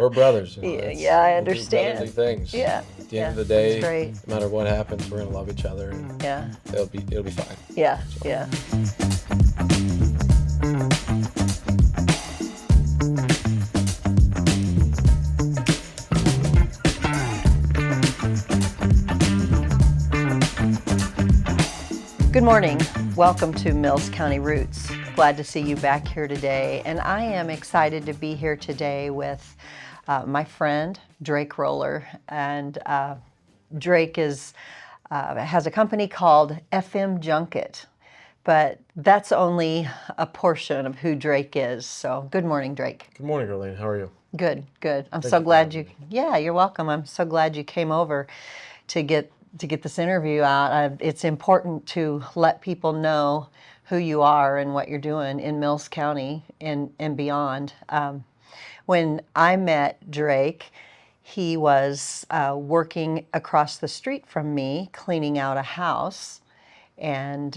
We're brothers. Yeah, yeah, I We'll do brotherly understand. things. Yeah, At the end yeah, of the that's day, great. no matter what happens, we're gonna love each other, and Yeah, it'll be fine. yeah, So. yeah. Good morning. Welcome to Mills County Roots. Glad to see you back here today. And I am excited to be here today with my friend, Drake Roller. And Drake has a company called FM Junket. But that's only a portion of who Drake is. So good morning, Drake. Good morning, Carleen. How are you? Good, good. I'm Thank so you for glad having you. me. Yeah, you're welcome. I'm so glad you came over to get this interview out. It's important to let people know who you are and what you're doing in Mills County and beyond. When I met Drake, he was working across the street from me, cleaning out a house, and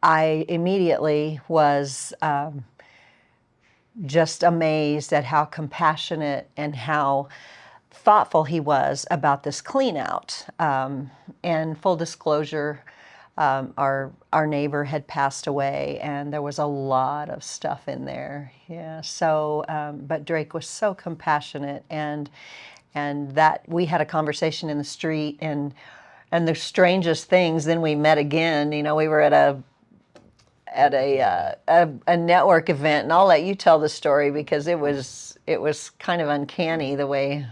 I immediately was just amazed at how compassionate and how thoughtful he was about this clean out. And full disclosure, our neighbor had passed away, and there was a lot of stuff in there. Yeah. So, but Drake was so compassionate, and that we had a conversation in the street, and the strangest things. Then we met again. You know, we were at a network event, and I'll let you tell the story because it was kind of uncanny the way.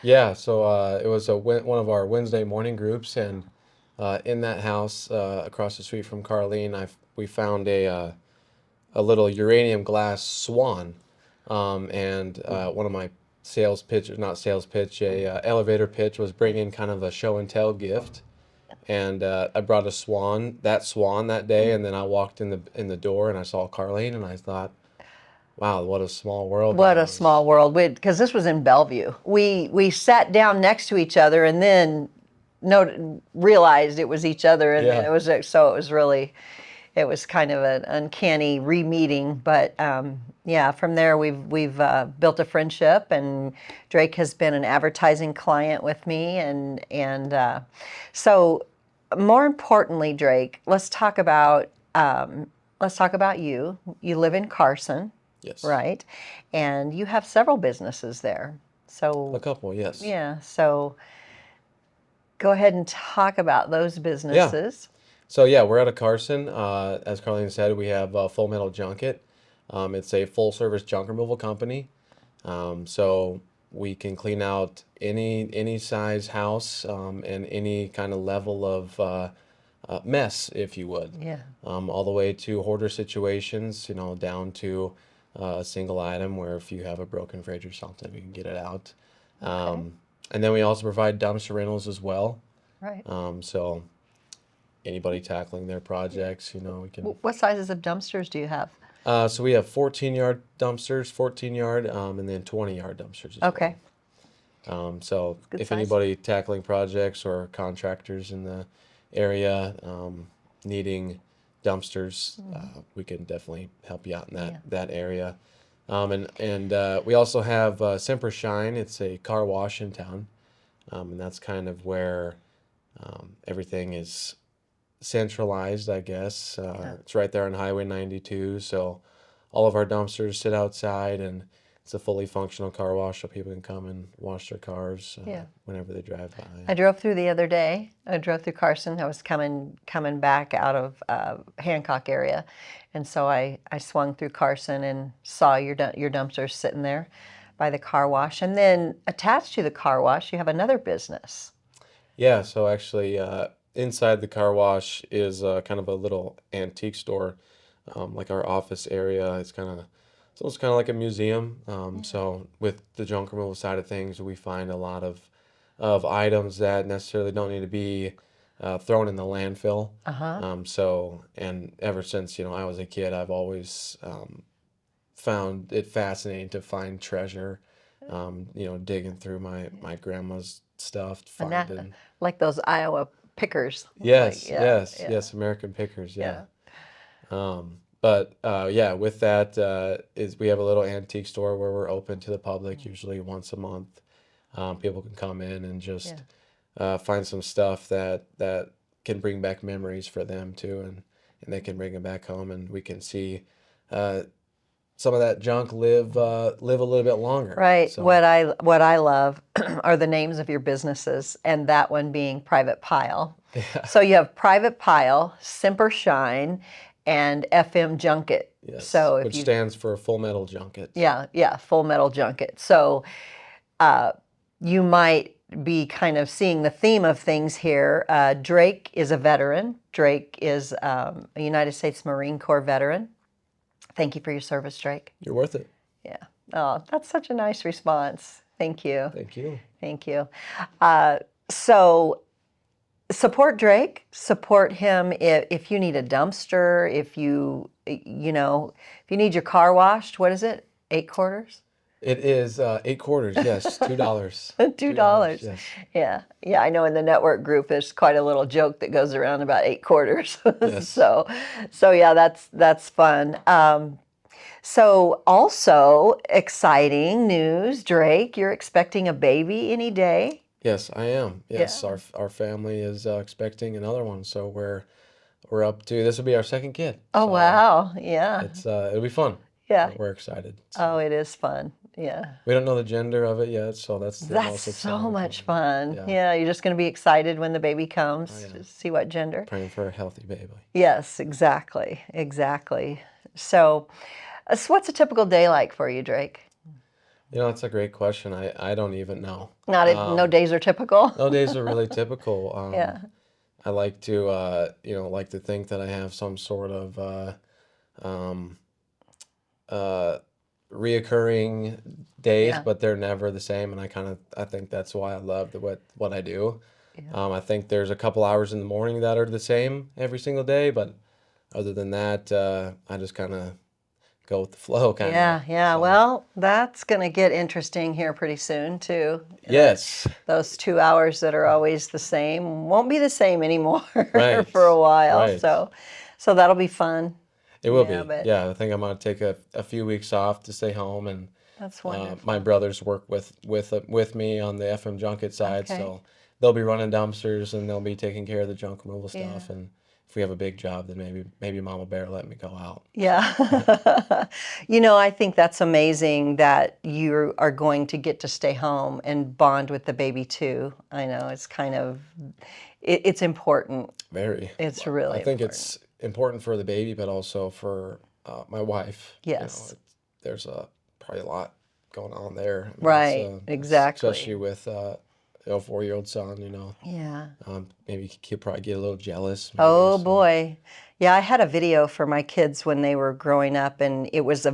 Yeah, so it was one of our Wednesday morning groups, and in that house across the street from Carleen, we found a little uranium glass swan, and one of my sales pitch, not sales pitch, elevator pitch was bringing kind of a show and tell gift, and I brought a swan that day, and then I walked in the door and I saw Carleen, and I thought, wow, what a small world What that a was. small world! Because this was in Bellevue. We sat down next to each other, and then realized it was each other, and Yeah. it was so it was really. It was kind of an uncanny re-meeting, but yeah, from there we've built a friendship, and Drake has been an advertising client with me, and so more importantly, Drake, let's talk about you. You live in Carson, Yes. right? And you have several businesses there. A So couple, yes. yeah, so go ahead and talk about those Yeah. businesses. So yeah, we're out of Carson. As Carleen said, we have Full Metal Junket. It's a full service junk removal company. So we can clean out any size house and any kind of level of mess, if you would. Yeah. All the way to hoarder situations, down to a single item where if you have a broken fridge or something, we can get it out. Okay. And then we also provide dumpster rentals as well. Right. So anybody tackling their projects, we can. What sizes of dumpsters do you have? So we have 14-yard dumpsters, 14-yard, and then 20-yard dumpsters as Okay. well. So Good if size. anybody tackling projects or contractors in the area needing dumpsters, we can definitely help you out in that area. And we also have Semper Shine. It's a car wash in town, and that's kind of where everything is centralized, I guess. It's right there on Highway 92, so all of our dumpsters sit outside, and it's a fully functional car wash, so people can come and wash their cars whenever they drive by. I drove through the other day. I drove through Carson. I was coming back out of Hancock area, and so I swung through Carson and saw your dumpsters sitting there by the car wash. And then attached to the car wash, you have another business. Yeah, so actually, inside the car wash is kind of a little antique store, like our office area. So it's kind of like a museum. So with the junk removal side of things, we find a lot of items that necessarily don't need to be thrown in the landfill. So, and ever since, I was a kid, I've always found it fascinating to find treasure, digging through my grandma's stuff, And that, finding. like those Iowa pickers. Yes, Like, yeah, yes, yeah, yes, American Pickers, yeah. yeah. But yeah, with that is we have a little antique store where we're open to the public usually once a month. People can come in and just find some stuff that can bring back memories for them too, and they can bring it back home, and we can see some of that junk live a little bit longer. Right. So What I love are the names of your businesses, and that one being Private Pile. yeah, So you have Private Pile, Semper Shine, and FM Junket. yes, So if which you, stands for Full Metal Junket. yeah, Full Metal Junket. So you might be kind of seeing the theme of things here. Drake is a veteran. Drake is a United States Marine Corps veteran. Thank you for your service, Drake. You're worth it. Yeah. Oh, that's such a nice response. Thank you. Thank you. Thank you. So support Drake. Support him if you need a dumpster, if you need your car washed. What is it? 8 quarters? It is 8 quarters. Yes, $2. $2. Yes. Yeah. Yeah, I know in the network group there's quite a little joke that goes around about 8 quarters. Yes. So yeah, that's fun. So also exciting news, Drake, you're expecting a baby any day. Yes, I am. Yes, Yeah. our family is expecting another one, so we're up to this will be our second kid. Oh, So wow. Yeah. it's it'll be fun. Yeah. We're excited. Oh, it is fun. Yeah. We don't know the gender of it yet, so that's the That's most so exciting much thing. fun. Yeah. Yeah, you're just going to be excited when the baby comes I am. to see what gender. Praying for a healthy baby. Yes, exactly. Exactly. So what's a typical day like for you, Drake? That's a great question. I don't even know. No days are typical. No days are really typical. Yeah. I like to like to think that I have some sort of reoccurring days, Yeah. but they're never the same, and I think that's why I love what I do. Yeah. I think there's a couple hours in the morning that are the same every single day, but other than that, I just kind of go with the flow, kind of. Yeah. So, Well, that's going to get interesting here pretty soon, too. yes, Those 2 hours that are always the same won't be the same anymore Right, for a while. right. So that'll be fun. it will Yeah, be. but Yeah, I think I'm gonna take a few weeks off to stay home, and that's wonderful. my brothers work with me on the FM Junket side, Okay. so they'll be running dumpsters and they'll be taking care of the junk removal Yeah. stuff, and if we have a big job, then maybe Mama Bear let me go out. Yeah. I think that's amazing that you are going to get to stay home and bond with the baby too. I know it's kind of, it's important. Very. It's really I think important. it's important for the baby, but also for my wife. Yes. There's probably a lot going on there. I mean, Right, exactly. Especially with a 4-year-old son. Yeah. Maybe he'll probably get a little jealous. Maybe, Oh so. boy. Yeah, I had a video for my kids when they were growing up, and it was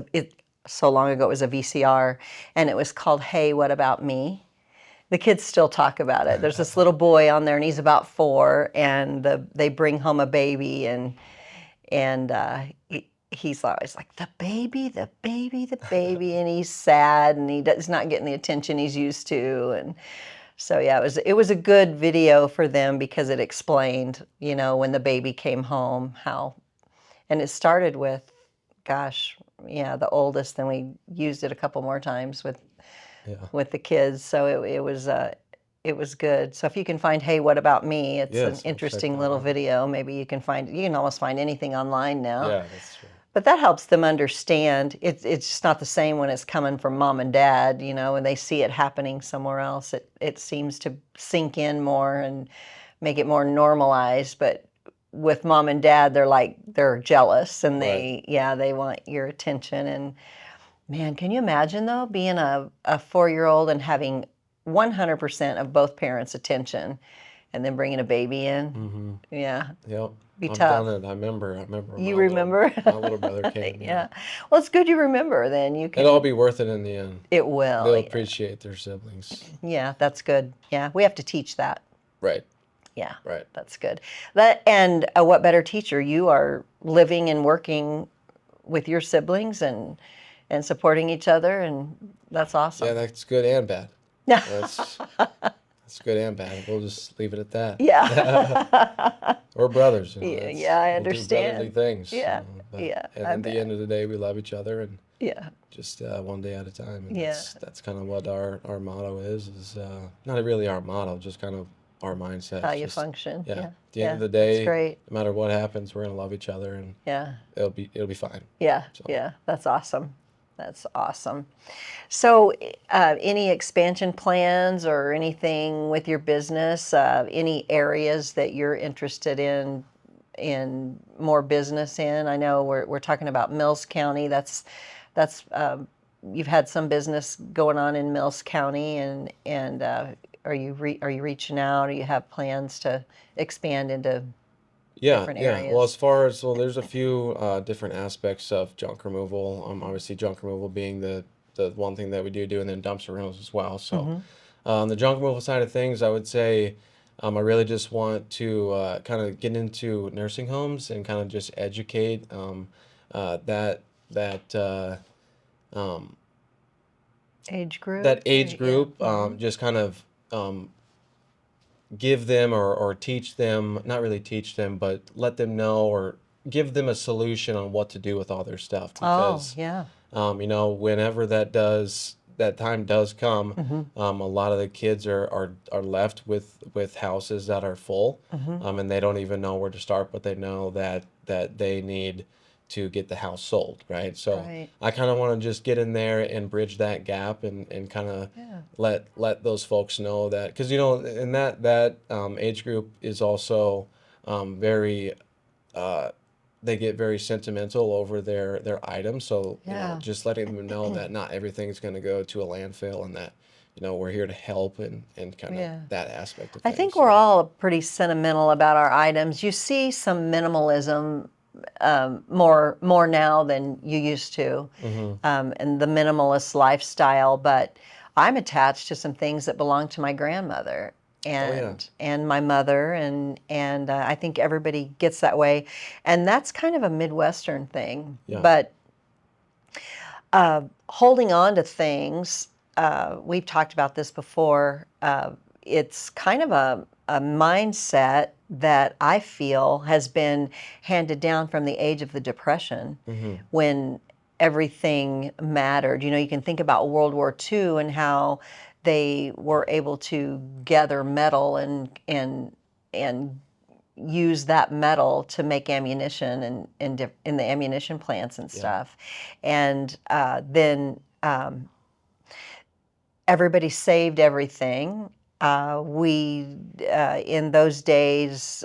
so long ago it was a VCR, and it was called Hey, What About Me? The kids still talk about it. There's this little boy on there, and he's about 4, and they bring home a baby, and he's always like, the baby, the baby, the baby, and he's sad, and he's not getting the attention he's used to, and so yeah, it was a good video for them because it explained, when the baby came home, and it started with, gosh, yeah, the oldest, then we used it a couple more times Yeah. with the kids, so it was good. So if you can find Hey, What About Me? It's Yes, I'll an check interesting that little out. video. Maybe you can almost find anything online now. Yeah, that's true. But that helps them understand. It's just not the same when it's coming from mom and dad, when they see it happening somewhere else. It seems to sink in more and make it more normalized. But with mom and dad, they're jealous and Right. they want your attention. And man, can you imagine though, being a 4-year-old and having 100% of both parents' attention and then bringing a baby in? Mm-hmm. Yeah. Yep. Be I've tough. done it. I remember. When You remember? my little brother came. Yeah. Well, it's good you remember then. You can. It'll all be worth it in the end. It will. They'll Yeah. appreciate their siblings. Yeah, that's good. Yeah, we have to teach that. Right. Yeah, Right. that's good. What better teacher? You are living and working with your siblings and supporting each other, and that's awesome. Yeah, that's good and bad. Yeah. That's good and bad. We'll just leave it at that. Yeah. We're brothers. Yeah, That's- yeah, I we'll do understand. brotherly things. Yeah. But Yeah, I at the bet. end of the day, we love each other, and Yeah. just one day at a time. And Yeah. that's kind of what our motto is not really our motto, just kind of our mindset. How It's you just, function. yeah, Yeah. at the end of Yeah. the That's day, great. no matter what happens, we're gonna love each other, and Yeah. it'll be fine. Yeah. So Yeah. That's awesome. That's awesome. So, any expansion plans or anything with your business? Any areas that you're interested in more business in? I know we're talking about Mills County. That's you've had some business going on in Mills County, and are you reaching out? Or you have plans to expand into yeah, different yeah. Well, as areas? far as well, there's a few different aspects of junk removal. Obviously, junk removal being the one thing that we do, and then dumpster rentals as well. So, Mm-hmm. on the junk removal side of things, I would say I really just want to kind of get into nursing homes and kind of just educate that that um, Age group? that age Yeah. group. Mm-hmm. Just kind of give them or teach them, not really teach them, but let them know or give them a solution on what to do with all their stuff. Oh, Because yeah. whenever that time does come, Mm-hmm. a lot of the kids are left with houses that are full, Mm-hmm. and they don't even know where to start, but they know that they need to get the house sold, right? So Right. I kind of want to just get in there and bridge that gap and kind of Yeah. let those folks know that, because in that age group is also very they get very sentimental over their items. So, Yeah. just letting them know that not everything's going to go to a landfill, and that, we're here to help and kind of Yeah. that aspect of I things. think we're So, all pretty sentimental about our items. You see some minimalism more now than you used to, hmm and the minimalist lifestyle. But I'm attached to some things that belong to my grandmother oh yeah, and my mother, and I think everybody gets that way, and that's kind of a Midwestern thing. yeah, But holding on to things, we've talked about this before. It's kind of a mindset that I feel has been handed down from the age of the Depression hmm when everything mattered. You can think about World War II and how they were able to gather metal and use that metal to make ammunition and in the ammunition plants and yeah, stuff. And then everybody saved everything. We in those days,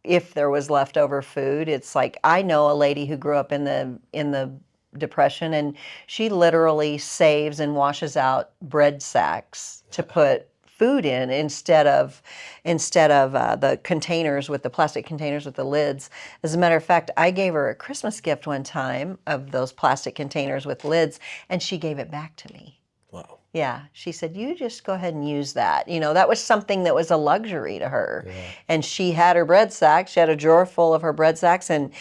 if there was leftover food, it's like I know a lady who grew up in the Depression, and she literally saves and washes out bread sacks to put food in instead of the containers with the plastic containers with the lids. As a matter of fact, I gave her a Christmas gift one time of those plastic containers with lids, and she gave it back to me. wow, Yeah, she said, you just go ahead and use that. That was something that was a luxury to her. yeah, And she had her bread sacks. She had a drawer full of her bread sacks and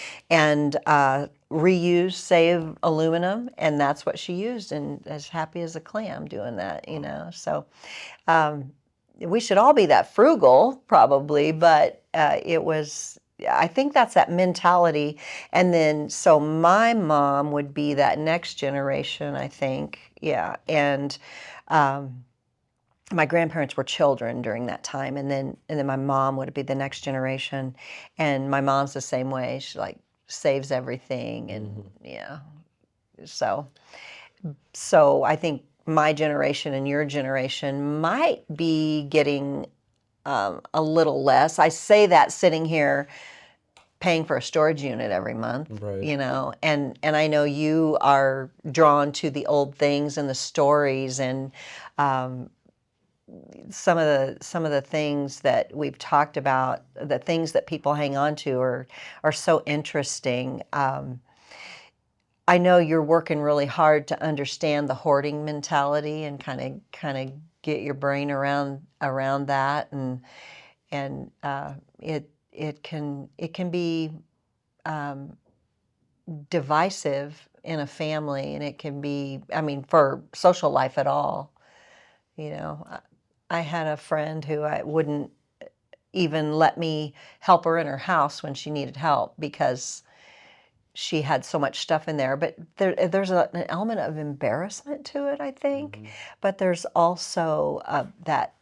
reuse, save aluminum, and that's what she used. And as happy as a clam doing that. So we should all be that frugal, probably, but it was. I think that's that mentality. And then, so my mom would be that next generation, I think. Yeah. And um, my grandparents were children during that time. And then my mom would be the next generation. And my mom's the same way. She like saves everything. And hmm yeah. So I think my generation and your generation might be getting a little less. I say that sitting here paying for a storage unit every month, right, and I know you are drawn to the old things and the stories and um, some of the things that we've talked about, the things that people hang on to are so interesting. I know you're working really hard to understand the hoarding mentality and kind of get your brain around that, and it can be divisive in a family, and it can be, I mean, for social life at all. I had a friend who I wouldn't even let me help her in her house when she needed help because she had so much stuff in there. But there's an element of embarrassment to it, I think. But there's also that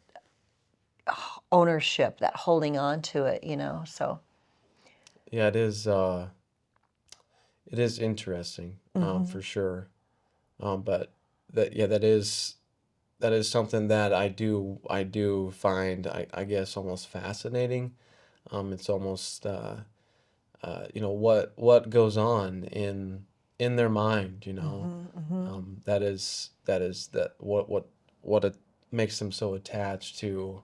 ownership, that holding on to it, so. Yeah, it is interesting, for sure. But that is something that I do find, I guess, almost fascinating. It's almost, what goes on in their mind, that what it makes them so attached to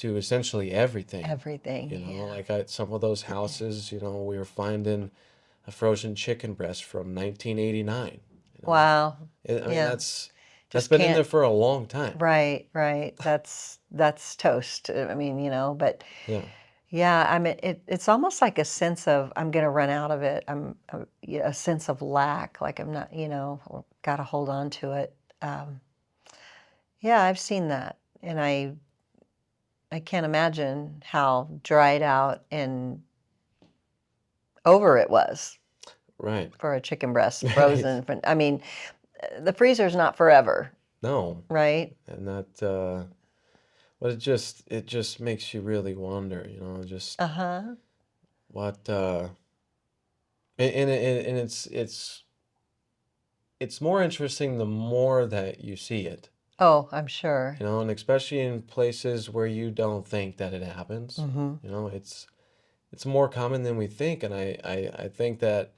essentially everything. Everything, yeah. Like some of those houses, we were finding a frozen chicken breast from 1989. Wow. I mean, Yeah. that's Just been in there can't. for a long time. Right, right. That's toast. I mean, but Yeah. yeah, I mean, it's almost like a sense of I'm going to run out of it. Yeah, a sense of lack, like I'm not, got to hold on to it. Yeah, I've seen that, and I can't imagine how dried out and over it was Right. for a chicken breast frozen. I mean, the freezer's not forever, No. right? And but it just makes you really wonder, just Uh-huh. what, and it's more interesting the more that you see it, Oh, I'm sure. and especially in places where you don't think that it happens. Mm-hmm. It's more common than we think, and I think that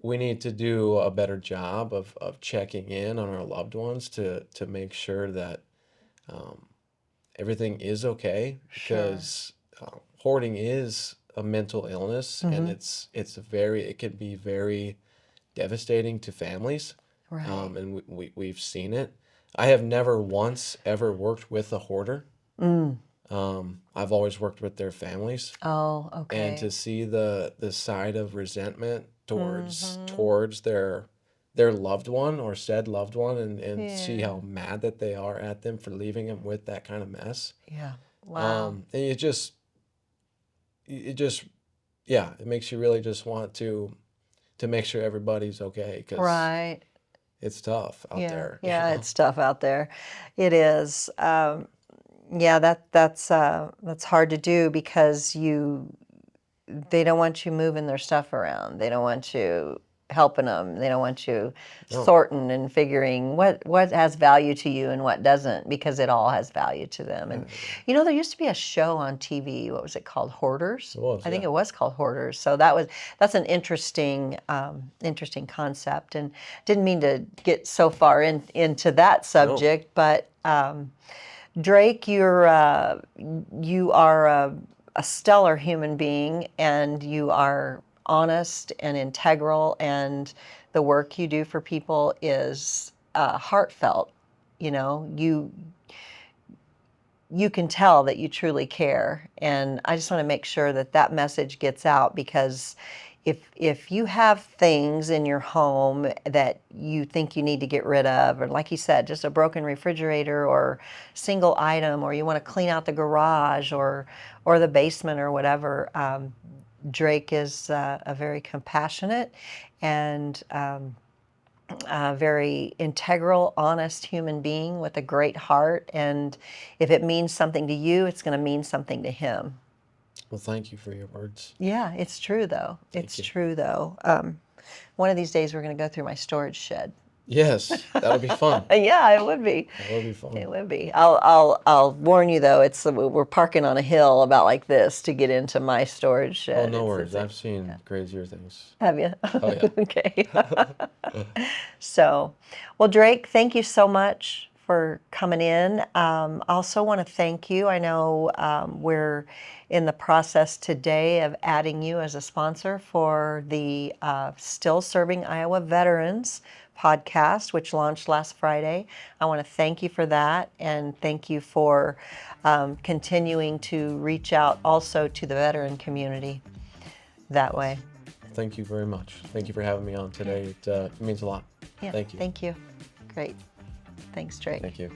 we need to do a better job of checking in on our loved ones to make sure that um, everything is okay, Sure. because hoarding is a mental illness, and Mm-hmm. it can be very devastating to families, Right. and we've seen it. I have never once ever worked with a hoarder. Mm. I've always worked with their families, Oh, and okay. to see the side of resentment Mm-hmm. towards their loved one or said loved one, and see Yeah. how mad that they are at them for leaving them with that kind of mess. Yeah. Wow. And it just yeah, it makes you really just want to make sure everybody's okay, because Right. it's tough out Yeah. there, Yeah. It's tough out there. It is. Yeah. That's hard to do because they don't want you moving their stuff around. They don't want you helping them. They don't want you No, sorting and figuring what has value to you and what doesn't, because it all has value to them. yeah, And yeah. there used to be a show on TV. What was it called? Hoarders. It was, I think yeah. it was called Hoarders. So that's an interesting concept. And didn't mean to get so far into that No, subject, but Drake, you are a stellar human being, and you are honest and integral, and the work you do for people is heartfelt. You can tell that you truly care, and I just want to make sure that that message gets out, because if you have things in your home that you think you need to get rid of, or like you said, just a broken refrigerator or single item, or you want to clean out the garage or the basement or whatever, Drake is a very compassionate and a very integral, honest human being with a great heart. And if it means something to you, it's going to mean something to him. well, thank you for your words. Yeah, it's true though. Thank It's you. true though. One of these days we're going to go through my storage shed. Yes, that'll be fun. Yeah, it would be. That will be It fun. would be. I'll warn you though. We're parking on a hill about like this to get into my storage Oh, shed. no It's worries. a, I've seen crazier things. have you? Oh yeah. Okay. So, well, Drake, thank you so much for coming in. I also want to thank you. I know we're in the process today of adding you as a sponsor for the Still Serving Iowa Veterans podcast, which launched last Friday. I want to thank you for that, and thank you for continuing to reach out also to the veteran community that Yes. way. Thank you very much. Thank you for having me on today. It means a lot. Yeah, Thank you. thank you. Great. Thanks, Drake. Thank you.